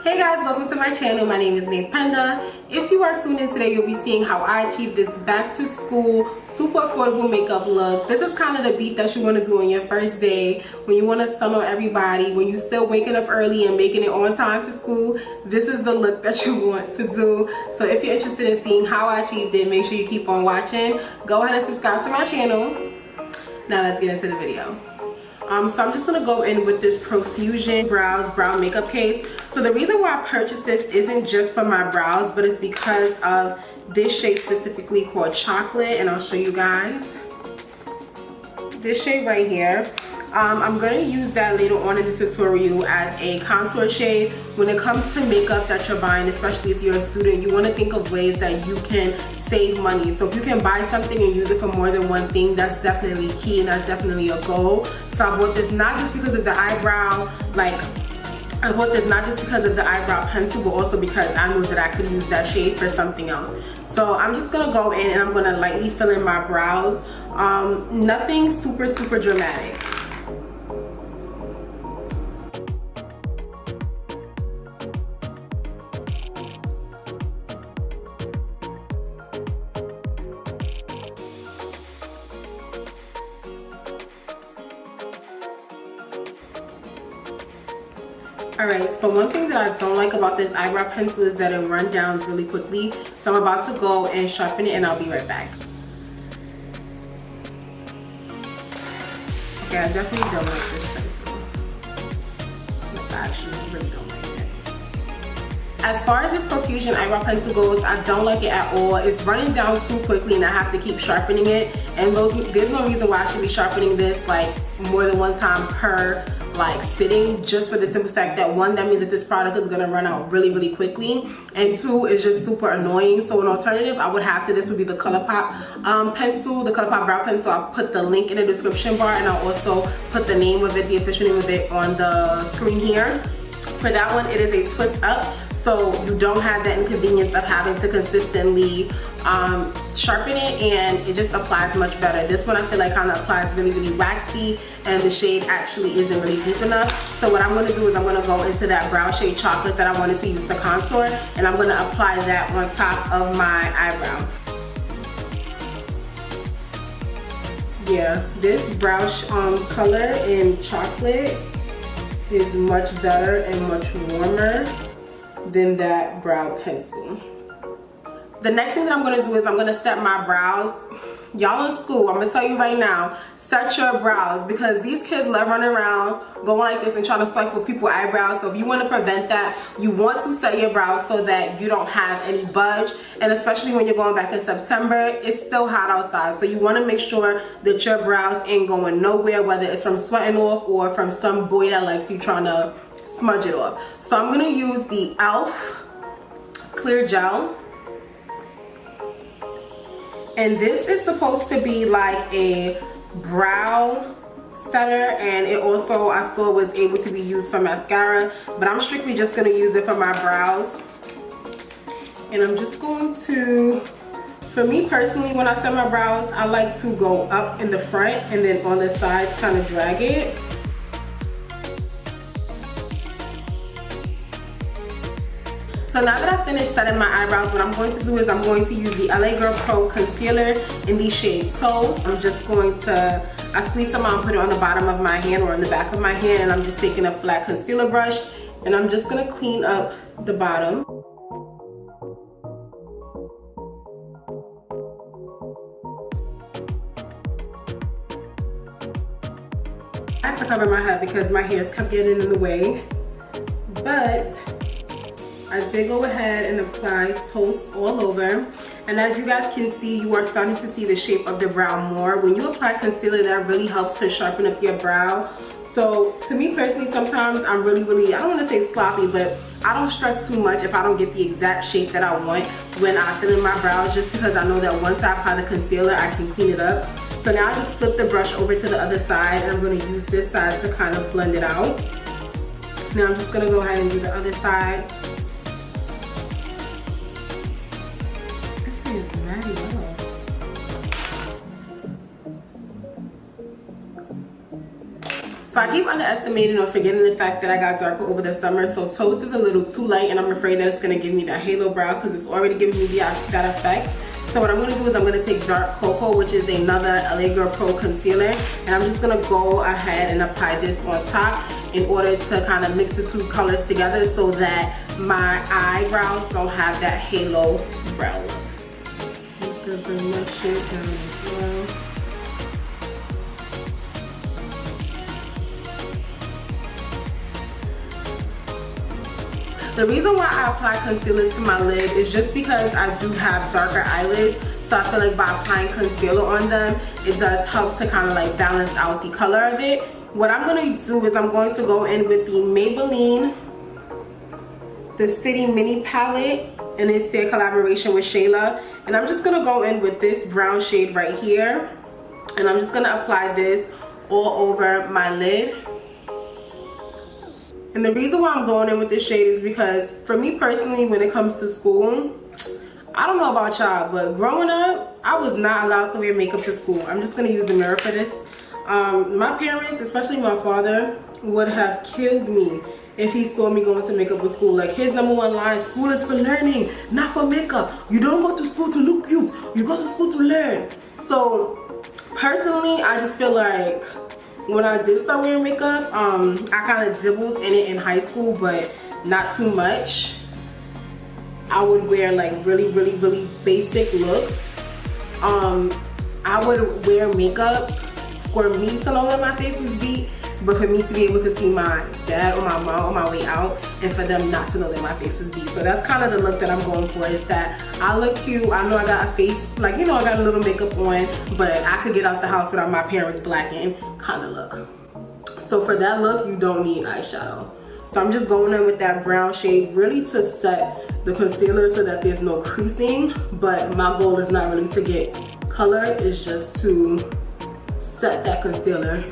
Hey guys, welcome to my channel. My name is Penda. If you are tuned in today, you'll be seeing how I achieved this back to school super affordable makeup look. This is kind of the beat that you want to do on your first day, when you want to stun on everybody, when you're still waking up early and making it on time to school. This is the look that you want to do. So if you're interested in seeing how I achieved it, make sure you keep on watching. Go ahead and subscribe to my channel. Now let's get into the video. So I'm just going to go in with this Profusion brow makeup case. So the reason why I purchased this isn't just for my brows, but it's because of this shade specifically called Chocolate, and I'll show you guys. This shade right here. I'm going to use that later on in the tutorial as a contour shade. When it comes to makeup that you're buying, especially if you're a student, you want to think of ways that you can save money. So if you can buy something and use it for more than one thing, that's definitely key and that's definitely a goal. So I bought this not just because of the eyebrow, I bought this not just because of the eyebrow pencil, but also because I knew that I could use that shade for something else. So I'm just gonna go in and I'm gonna lightly fill in my brows. Nothing super dramatic. Alright, so one thing that I don't like about this eyebrow pencil is that it runs down really quickly. So I'm about to go and sharpen it and I'll be right back. Okay, I definitely don't like this pencil. I actually really don't like it. As far as this Profusion eyebrow pencil goes, I don't like it at all. It's running down too quickly and I have to keep sharpening it. And there's no reason why I should be sharpening this like more than one time per sitting, just for the simple fact that one, that means that this product is gonna run out really quickly, and two, it's just super annoying. So an alternative I would have to this would be the ColourPop pencil, the ColourPop brow pencil. I'll put the link in the description bar and I'll also put the name of it, the official name of it, on the screen here. For that one, it is a twist up, so you don't have that inconvenience of having to consistently sharpen it, and it just applies much better. This one I feel like kind of applies really waxy, and the shade actually isn't really deep enough. So what I'm going to do is I'm going to go into that brown shade Chocolate that I wanted to use to contour, and I'm going to apply that on top of my eyebrow. Yeah, this brow color in Chocolate is much better and much warmer than that brow pencil. The next thing that I'm going to do is I'm going to set my brows. Y'all in school, I'm going to tell you right now, set your brows, because these kids love running around going like this and trying to swipe with people's eyebrows. So if you want to prevent that, you want to set your brows so that you don't have any budge. And especially when you're going back in September, it's still hot outside. So you want to make sure that your brows ain't going nowhere, whether it's from sweating off or from some boy that likes you trying to smudge it off. So I'm going to use the e.l.f. Clear Gel. And this is supposed to be like a brow setter, and it also, I saw, was able to be used for mascara, but I'm strictly just going to use it for my brows. And I'm just going to, for me personally, when I set my brows, I like to go up in the front and then on the sides kind of drag it. So now that I've finished setting my eyebrows, what I'm going to do is I'm going to use the LA Girl Pro Concealer in the shade Toast. I'm just going to, I squeeze some out and put it on the bottom of my hand or on the back of my hand, and I'm just taking a flat concealer brush and I'm just going to clean up the bottom. I had to cover my head because my hairs kept getting in the way, but I did go ahead and apply Toast all over. And as you guys can see, you are starting to see the shape of the brow more. When you apply concealer, that really helps to sharpen up your brow. So to me personally, sometimes I'm really, I don't want to say sloppy, but I don't stress too much if I don't get the exact shape that I want when I fill in my brows, just because I know that once I apply the concealer, I can clean it up. So now I just flip the brush over to the other side, and I'm going to use this side to kind of blend it out. Now I'm just going to go ahead and do the other side. Is mad yellow. So I keep underestimating or forgetting the fact that I got darker over the summer. So Toast is a little too light, and I'm afraid that it's going to give me that halo brow because it's already giving me that effect. So what I'm going to do is I'm going to take Dark Cocoa, which is another LA Girl Pro concealer, and I'm just going to go ahead and apply this on top in order to kind of mix the two colors together so that my eyebrows don't have that halo brow look. I'm just going to bring that shade down as well. The reason why I apply concealer to my lid is just because I do have darker eyelids, so I feel like by applying concealer on them, it does help to kind of like balance out the color of it. What I'm going to do is I'm going to go in with the Maybelline The City Mini Palette, and it's their collaboration with Shayla. And I'm just going to go in with this brown shade right here, and I'm just going to apply this all over my lid. And the reason why I'm going in with this shade is because for me personally, when it comes to school, I don't know about y'all, but growing up, I was not allowed to wear makeup to school. I'm just going to use the mirror for this. My parents, especially my father, would have killed me if he saw me going to makeup with school. Like, his number one line, school is for learning, not for makeup. You don't go to school to look cute. You go to school to learn. So personally, I just feel like when I did start wearing makeup, I kind of dabbled in it in high school, but not too much. I would wear like really basic looks. I would wear makeup for me to know that my face was beat, but for me to be able to see my dad or my mom on my way out, and for them not to know that my face was beat. So that's kind of the look that I'm going for, is that I look cute. I know I got a face, like, you know, I got a little makeup on, but I could get out the house without my parents blacking kind of look. So for that look, you don't need eyeshadow. So I'm just going in with that brown shade really to set the concealer so that there's no creasing, but my goal is not really to get color, it's just to set that concealer.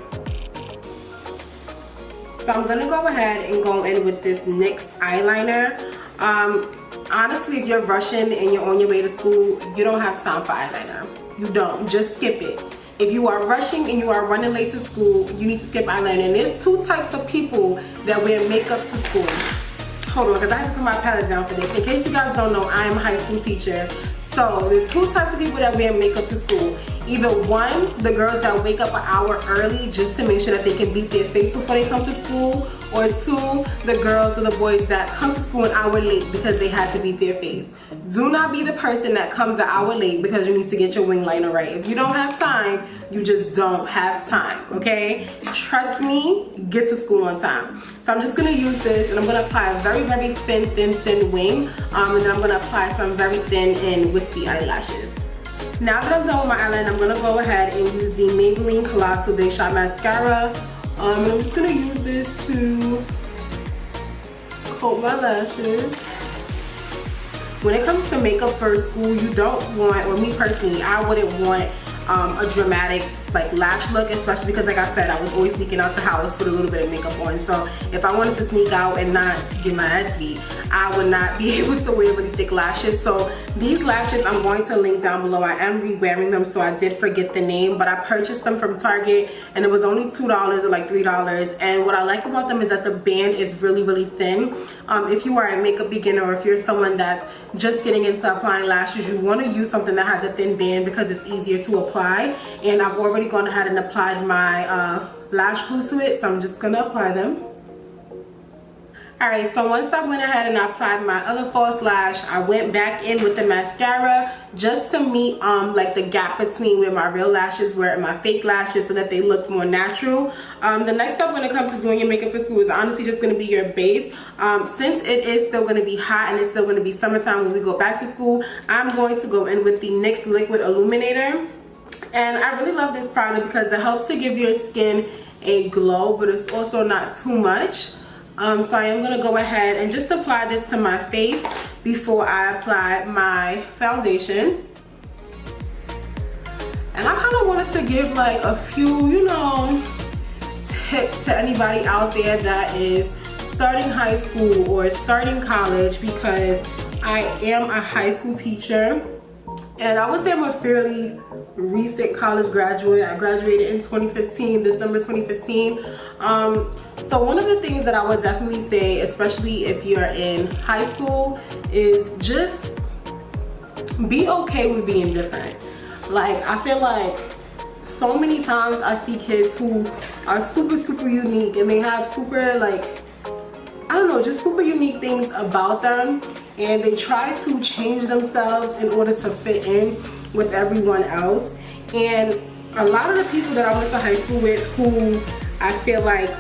So I'm gonna go ahead and go in with this NYX eyeliner. Honestly, if you're rushing and you're on your way to school, you don't have time for eyeliner. You don't, just skip it. If you are rushing and you are running late to school, you need to skip eyeliner. And there's two types of people that wear makeup to school. Hold on, because I have to put my palette down for this. In case you guys don't know, I am a high school teacher. So the two types of people that wear makeup to school. Either one, the girls that wake up an hour early just to make sure that they can beat their face before they come to school, or two, the girls or the boys that come to school an hour late because they had to beat their face. Do not be the person that comes an hour late because you need to get your wing liner right. If you don't have time, you just don't have time, okay? Trust me, get to school on time. So I'm just gonna use this, and I'm gonna apply a very thin wing, and then I'm gonna apply some very thin and wispy eyelashes. Now that I'm done with my eyeliner, I'm gonna go ahead and use the Maybelline Colossal Big Shot Mascara. And I'm just gonna use this to coat my lashes. When it comes to makeup for school, you don't want, or me personally, I wouldn't want a dramatic like lash look, especially because, like I said, I was always sneaking out the house with a little bit of makeup on. So if I wanted to sneak out and not get my ass beat, I would not be able to wear really thick lashes. So these lashes I'm going to link down below. I am re-wearing them, so I did forget the name, but I purchased them from Target and it was only $2 or like $3. And what I like about them is that the band is really thin. If you are a makeup beginner, or if you're someone that's just getting into applying lashes, you want to use something that has a thin band because it's easier to apply. And I've already gone ahead and applied my lash glue to it, so I'm just gonna apply them. Alright, so once I went ahead and I applied my other false lash, I went back in with the mascara just to meet like the gap between where my real lashes were and my fake lashes, so that they looked more natural. The next step when it comes to doing your makeup for school is honestly just going to be your base. Since it is still going to be hot and it's still going to be summertime when we go back to school, I'm going to go in with the NYX Liquid Illuminator. And I really love this product because it helps to give your skin a glow, but it's also not too much. So I am going to go ahead and just apply this to my face before I apply my foundation. And I kind of wanted to give like a few, you know, tips to anybody out there that is starting high school or starting college, because I am a high school teacher. And I would say I'm a fairly recent college graduate. I graduated in 2015, December 2015. So one of the things that I would definitely say, especially if you're in high school, is just be okay with being different. Like, I feel like so many times I see kids who are super unique, and they have super, like, I don't know, just super unique things about them, and they try to change themselves in order to fit in with everyone else. And a lot of the people that I went to high school with who I feel like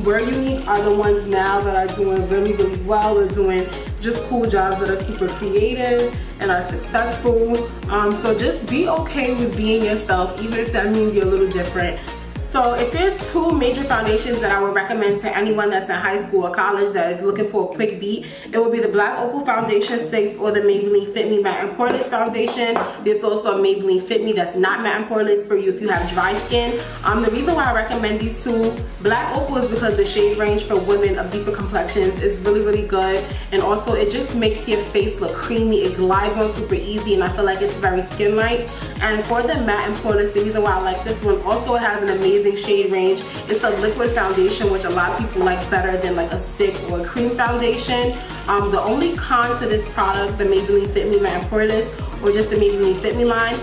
were unique are the ones now that are doing really well. They're doing just cool jobs that are super creative and are successful. So just be okay with being yourself, even if that means you're a little different. So if there's two major foundations that I would recommend to anyone that's in high school or college that is looking for a quick beat, it would be the Black Opal Foundation Sticks or the Maybelline Fit Me Matte and Poreless Foundation. There's also a Maybelline Fit Me that's not matte and poreless for you if you have dry skin. The reason why I recommend these two, Black Opal, is because the shade range for women of deeper complexions is really good, and also it just makes your face look creamy. It glides on super easy, and I feel like it's very skin-like. And for the matte and poreless, the reason why I like this one, also it has an amazing shade range. It's a liquid foundation, which a lot of people like better than like a stick or a cream foundation. The only con to this product, the Maybelline Fit Me Matte and Poreless, or just the Maybelline Fit Me line,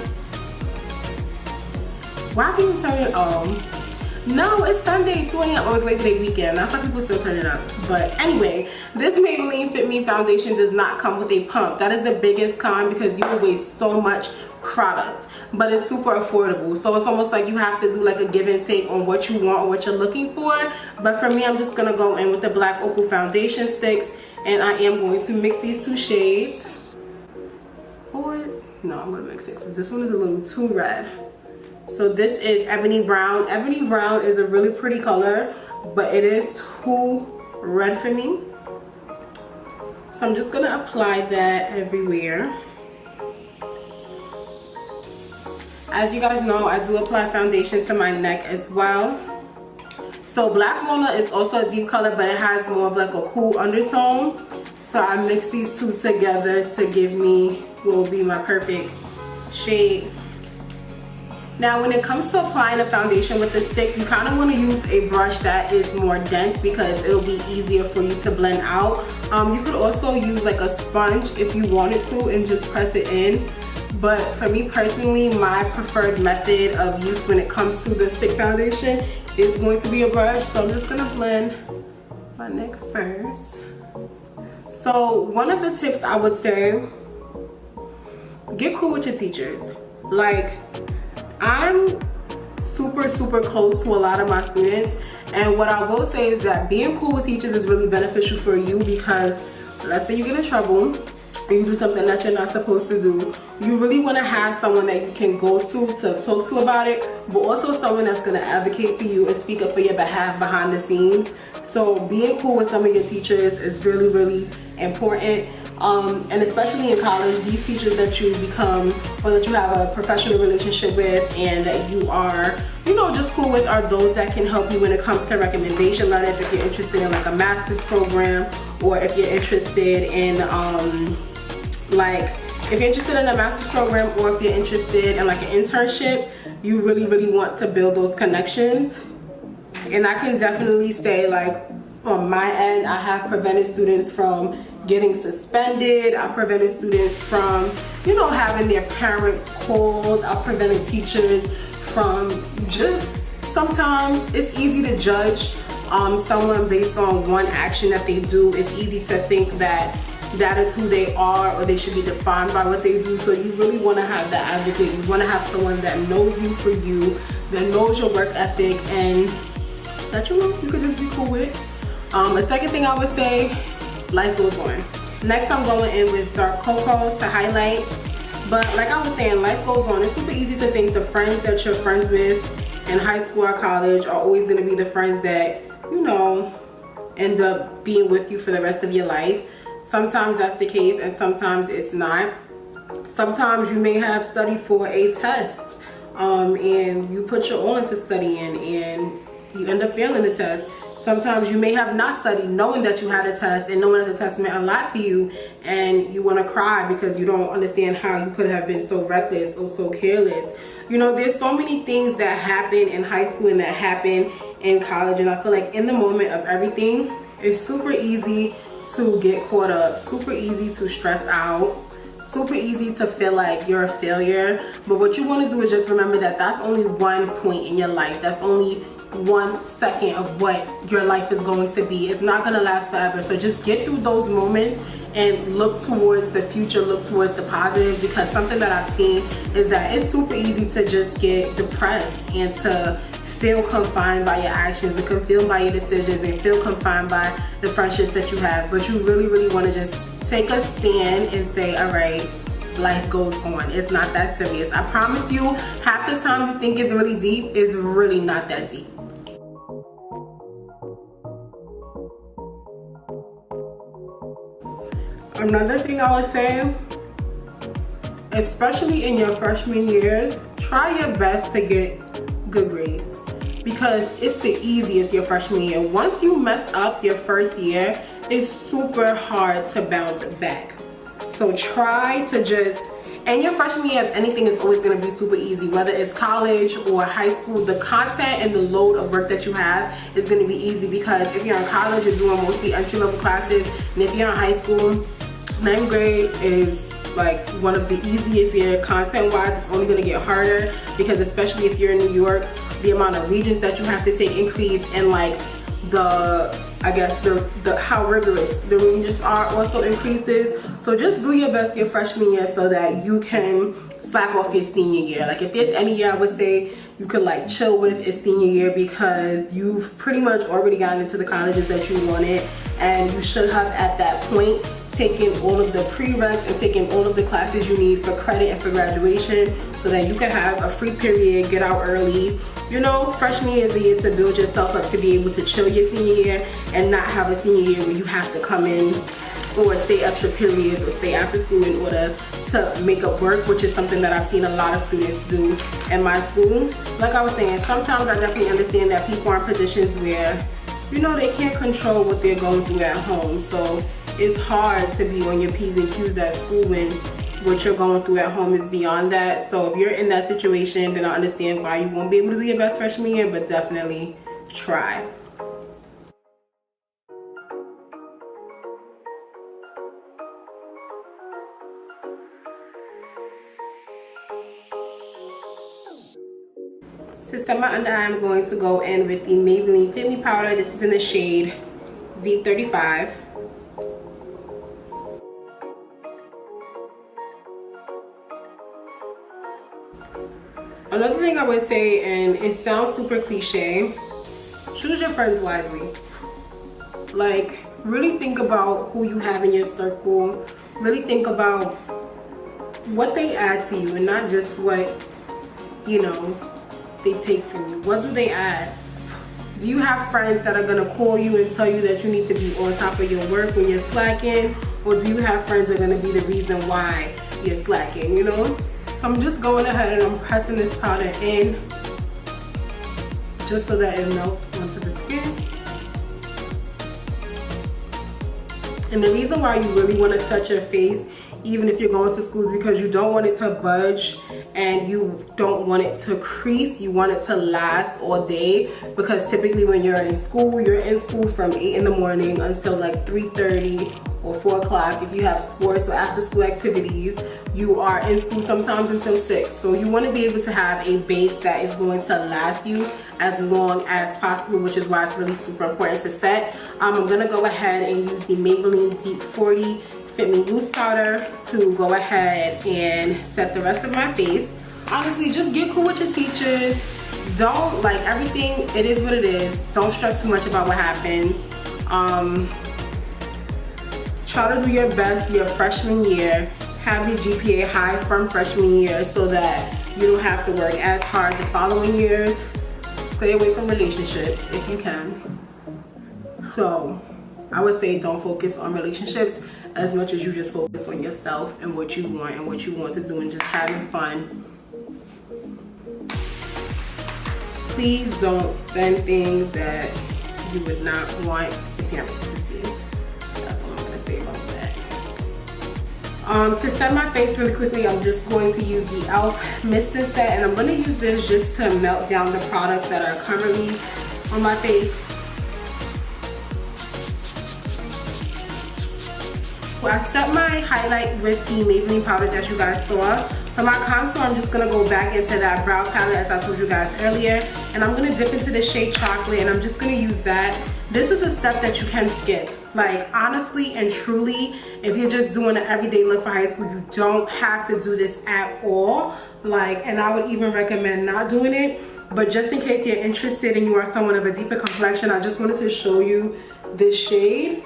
why can you turn it on? No, it's Sunday, 2 a.m. Oh, it's Labor Day weekend. That's why people still turn it up. But anyway, this Maybelline Fit Me foundation does not come with a pump. That is the biggest con, because you will waste so much product, but it's super affordable. So it's almost like you have to do like a give and take on what you want or what you're looking for. But for me, I'm just gonna go in with the Black Opal foundation sticks, and I am going to mix these two shades. Or no, I'm gonna mix it because this one is a little too red. So this is Ebony Brown. Ebony Brown is a really pretty color, but it is too red for me. So I'm just gonna apply that everywhere. As you guys know, I do apply foundation to my neck as well. So Black Walnut is also a deep color, but it has more of like a cool undertone. So I mix these two together to give me what will be my perfect shade. Now when it comes to applying a foundation with a stick, you kind of want to use a brush that is more dense because it'll be easier for you to blend out. You could also use like a sponge if you wanted to and just press it in. But for me personally, my preferred method of use when it comes to the stick foundation is going to be a brush. So I'm just going to blend my neck first. So one of the tips I would say, get cool with your teachers. Like, I'm super close to a lot of my students, and what I will say is that being cool with teachers is really beneficial for you, because let's say you get in trouble or you do something that you're not supposed to do, you really want to have someone that you can go to talk to about it, but also someone that's going to advocate for you and speak up for your behalf behind the scenes. So being cool with some of your teachers is really important. And especially in college, these teachers that you become, or that you have a professional relationship with and that you are, you know, just cool with, are those that can help you when it comes to recommendation letters if you're interested in like a master's program, or if you're interested in if you're interested in a master's program, or if you're interested in like an internship. You really want to build those connections. And I can definitely say, like, on my end, I have prevented students from getting suspended. I've prevented students from, you know, having their parents called. I've prevented teachers from just, sometimes it's easy to judge someone based on one action that they do. It's easy to think that that is who they are, or they should be defined by what they do. So you really want to have that advocate. You want to have someone that knows you for you, that knows your work ethic, and that you could just be cool with. A second thing I would say, life goes on. Next, I'm going in with dark cocoa to highlight. But like I was saying, life goes on. It's super easy to think the friends that you're friends with in high school or college are always going to be the friends that, you know, end up being with you for the rest of your life. Sometimes that's the case, and sometimes it's not. Sometimes you may have studied for a test, and you put your all into studying, and you end up failing the test. Sometimes you may have not studied knowing that you had a test and knowing that the test meant a lot to you, and you want to cry because you don't understand how you could have been so reckless or so careless. You know, there's so many things that happen in high school and that happen in college, and I feel like in the moment of everything, it's super easy to get caught up, super easy to stress out, super easy to feel like you're a failure. But what you want to do is just remember that that's only one point in your life. That's only 1 second of what your life is going to be. It's not going to last forever. So just get through those moments and look towards the future, look towards the positive, because something that I've seen is that it's super easy to just get depressed and to feel confined by your actions, and confined by your decisions, and feel confined by the friendships that you have. But you really, really want to just take a stand and say, all right, life goes on. It's not that serious. I promise you, half the time you think it's really deep, it's really not that deep. Another thing I would say, especially in your freshman years, try your best to get good grades, because it's the easiest your freshman year. Once you mess up your first year, it's super hard to bounce back. So try to just, and your freshman year, if anything, is always going to be super easy. Whether it's college or high school, the content and the load of work that you have is going to be easy, because if you're in college, you're doing mostly entry-level classes, and if you're in high school, 9th grade is like one of the easiest years. Content-wise, it's only going to get harder, because especially if you're in New York, the amount of regions that you have to take increase, and like I guess the how rigorous the ranges are also increases. So just do your best your freshman year so that you can slack off your senior year. Like if there's any year I would say you could like chill with is senior year, because you've pretty much already gotten into the colleges that you wanted, and you should have at that point taken all of the prereqs and taken all of the classes you need for credit and for graduation, so that you can have a free period, get out early. You know, freshman year is the year to build yourself up to be able to chill your senior year and not have a senior year where you have to come in or stay extra periods or stay after school in order to make up work, which is something that I've seen a lot of students do in my school. Like I was saying, sometimes I definitely understand that people are in positions where, you know, they can't control what they're going through at home. So it's hard to be on your P's and Q's at school when what you're going through at home is beyond that. So if you're in that situation, then I understand why you won't be able to do your best freshman year, but definitely try. To set my under eye, I'm going to go in with the Maybelline Fit Me powder. This is in the shade Deep 35. Another thing I would say, and it sounds super cliche, choose your friends wisely. Like, really think about who you have in your circle. Really think about what they add to you, and not just what, you know, they take from you. What do they add? Do you have friends that are gonna call you and tell you that you need to be on top of your work when you're slacking? Or do you have friends that are gonna be the reason why you're slacking, you know? So I'm just going ahead and I'm pressing this powder in just so that it melts onto the skin. And the reason why you really want to touch your face, even if you're going to school, is because you don't want it to budge and you don't want it to crease. You want it to last all day, because typically when you're in school from 8 in the morning until like 3:30 or 4 o'clock. If you have sports or after school activities, you are in school sometimes until 6. So you want to be able to have a base that is going to last you as long as possible, which is why it's really super important to set. I'm going to go ahead and use the Maybelline Deep 40 Fit Me Loose Powder to go ahead and set the rest of my face. Honestly, just get cool with your teachers. Don't, like, everything, it is what it is. Don't stress too much about what happens. Try to do your best your freshman year. Have your GPA high from freshman year so that you don't have to work as hard the following years. Stay away from relationships if you can. So I would say don't focus on relationships as much as you just focus on yourself and what you want to do, and just having fun. Please don't spend things that you would not want your parents to see. That's all I'm gonna say about that. To set my face really quickly, I'm just going to use the e.l.f. Misting Set, and I'm gonna use this just to melt down the products that are currently on my face. I set my highlight with the Maybelline powders as you guys saw. For my contour, I'm just gonna go back into that brow palette as I told you guys earlier, and I'm gonna dip into the shade Chocolate, and I'm just gonna use that. This is a step that you can skip. Like, honestly and truly, if you're just doing an everyday look for high school, you don't have to do this at all. Like, and I would even recommend not doing it. But just in case you're interested and you are someone of a deeper complexion, I just wanted to show you this shade,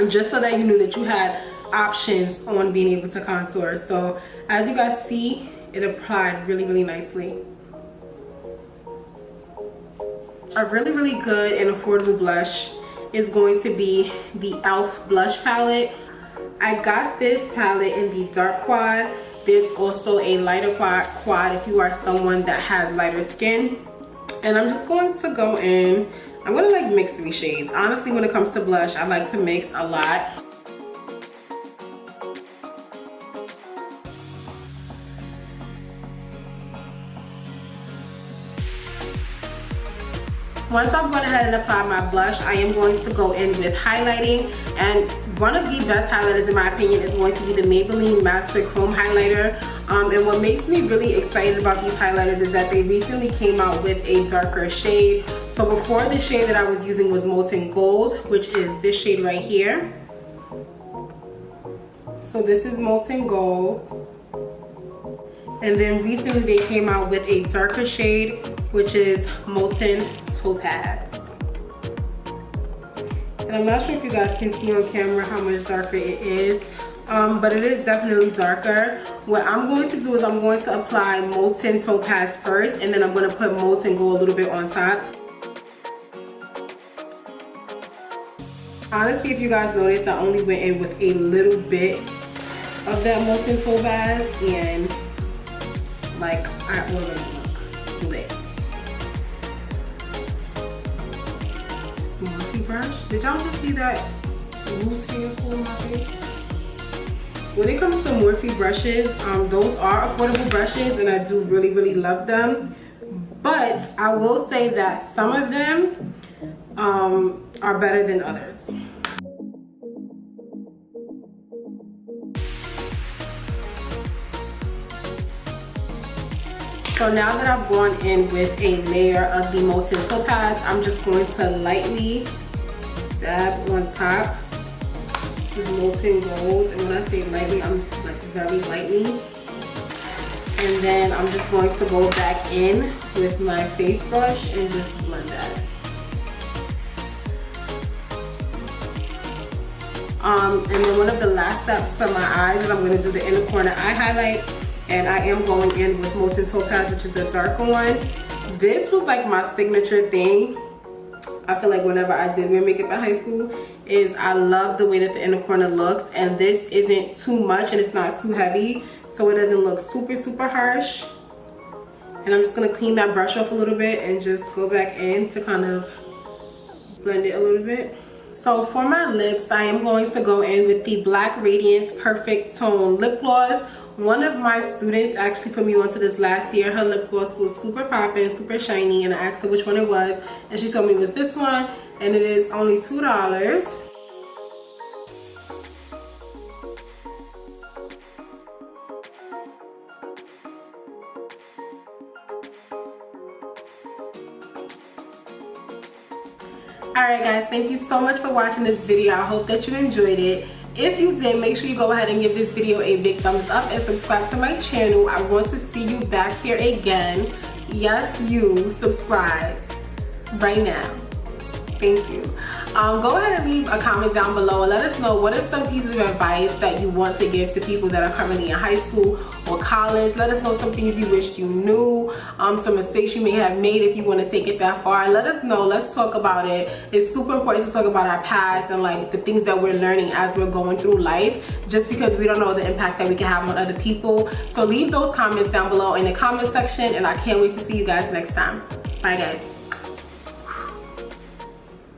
just so that you knew that you had options on being able to contour. So as you guys see, it applied really, really nicely. A really, really good and affordable blush is going to be the e.l.f. blush palette. I got this palette in the dark quad. There's also a lighter quad if you are someone that has lighter skin. And I'm just going to go in. I'm gonna like mix 3 shades. Honestly, when it comes to blush, I like to mix a lot. Once I've gone ahead and applied my blush, I am going to go in with highlighting. And one of the best highlighters in my opinion is going to be the Maybelline Master Chrome Highlighter. And what makes me really excited about these highlighters is that they recently came out with a darker shade. So before, the shade that I was using was Molten Gold, which is this shade right here. So this is Molten Gold. And then recently they came out with a darker shade, which is Molten Topaz. And I'm not sure if you guys can see on camera how much darker it is, but it is definitely darker. What I'm going to do is I'm going to apply Molten Topaz first, and then I'm going to put Molten Gold a little bit on top. Honestly, if you guys noticed, I only went in with a little bit of that Molten Topaz, and like, I already look lit. Morphe brush. Did y'all just see that loose handful in my face? When it comes to Morphe brushes, those are affordable brushes, and I do really, really love them. But I will say that some of them are better than others. So now that I've gone in with a layer of the Molten Topaz, I'm just going to lightly dab on top with Molten Gold. And when I say lightly, I'm like very lightly. And then I'm just going to go back in with my face brush and just blend that. And then one of the last steps for my eyes is I'm going to do the inner corner eye highlight. And I am going in with Molten Topaz, which is the darker one. This was like my signature thing. I feel like whenever I did wear makeup in high school, is I love the way that the inner corner looks. And this isn't too much and it's not too heavy, so it doesn't look super, super harsh. And I'm just gonna clean that brush off a little bit and just go back in to kind of blend it a little bit. So for my lips, I am going to go in with the Black Radiance Perfect Tone Lip Gloss. One of my students actually put me onto this last year. Her lip gloss was super popping, super shiny, and I asked her which one it was, and she told me it was this one, and it is only $2. Alright guys, thank you so much for watching this video. I hope that you enjoyed it. If you did, make sure you go ahead and give this video a big thumbs up and subscribe to my channel. I want to see you back here again. Yes, you subscribe right now. Thank you. Go ahead and leave a comment down below and let us know what are some pieces of advice that you want to give to people that are currently in high school or college. Let us know some things you wished you knew, some mistakes you may have made if you want to take it that far. Let us know. Let's talk about it. It's super important to talk about our past and like the things that we're learning as we're going through life, just because we don't know the impact that we can have on other people. So leave those comments down below in the comment section, and I can't wait to see you guys next time. Bye guys.